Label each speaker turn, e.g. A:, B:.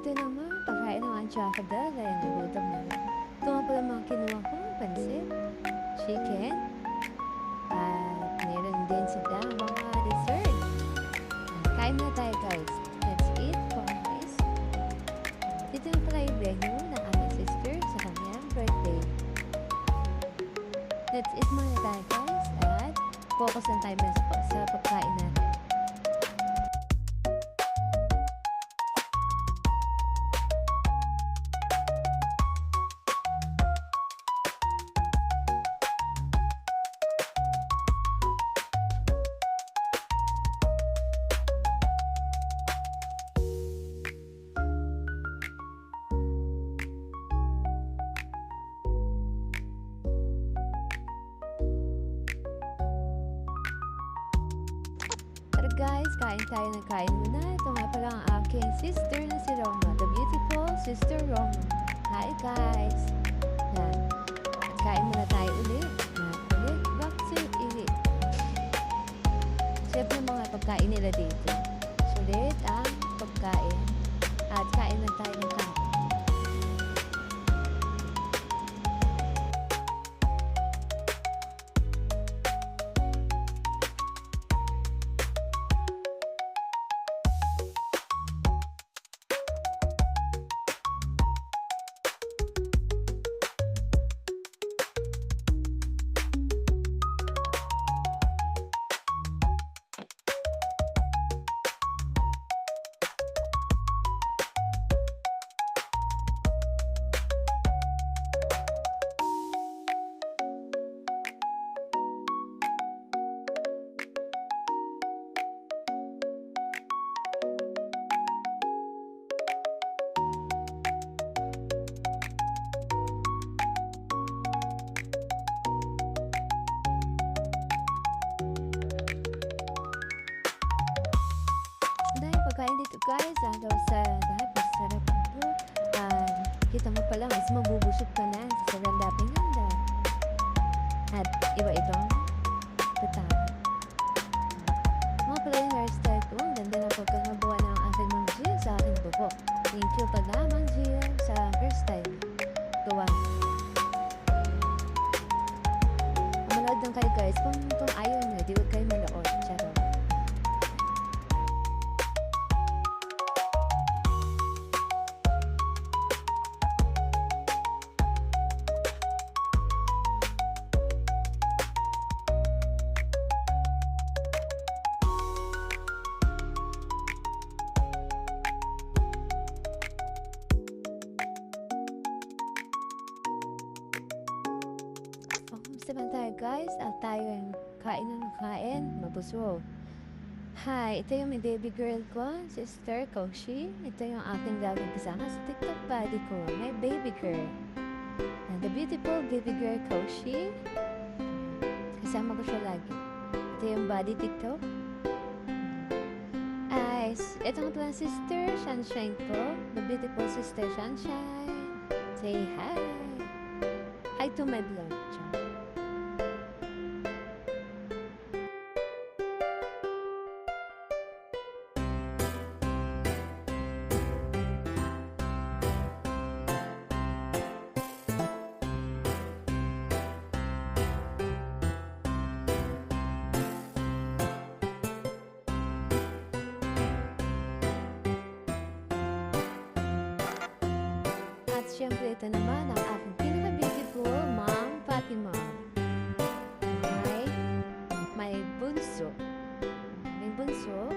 A: ito naman, pakain ng Anchakada dahil nagutom na rin. Ito nga pala mga kinuha ko, pansit, chicken, at meron din sila mga dessert. Kain na tayo guys. Let's eat, guys. Dito na pala yung venue ng aming sister sa kanyang birthday. Let's eat muna tayo guys at focus lang tayo sa pagkain natin. Guys, kain tayo ng kain muna. Ito nga pala ang aking sister na si Roma, the beautiful sister Roma. Hi guys! Yan. At kain muna tayo ulit. Ulit, back to ulit. Siyempre mga pagkain nila dito. Sulit ang pagkain. At kain na tayo ng kain. Pagkain dito guys, hanggang sa lahat, masarap ito. Kita mo pala, mas mabubusog ka na sa sobrang daming handa. At iba-ibang patahan. Mga pala yung hairstyle ko, ang ganda ng pagkakabuha ng aking Mang Gio sa aking buhok. Thank you pala Mang Gio sa hairstyle. Tuwa. Manood lang kayo guys, kung ayaw nyo, di huwag kayo manood. Charot. Saban tayo guys, at tayo yung kain na kain, mabusog. Hi, ito yung may baby girl ko, sister Koshi. Ito yung aking laging kasama sa TikTok buddy ko, my baby girl. And the beautiful baby girl Koshi. Kasama ko siya lagi. Ito yung buddy TikTok. Ito nga pala sister Sunshine ko, the beautiful sister Sunshine. Say hi. Hi to my vlog. Siyempre, ito naman ang aking pinaka-beautiful Mom Fatima. May bunso. May bunso.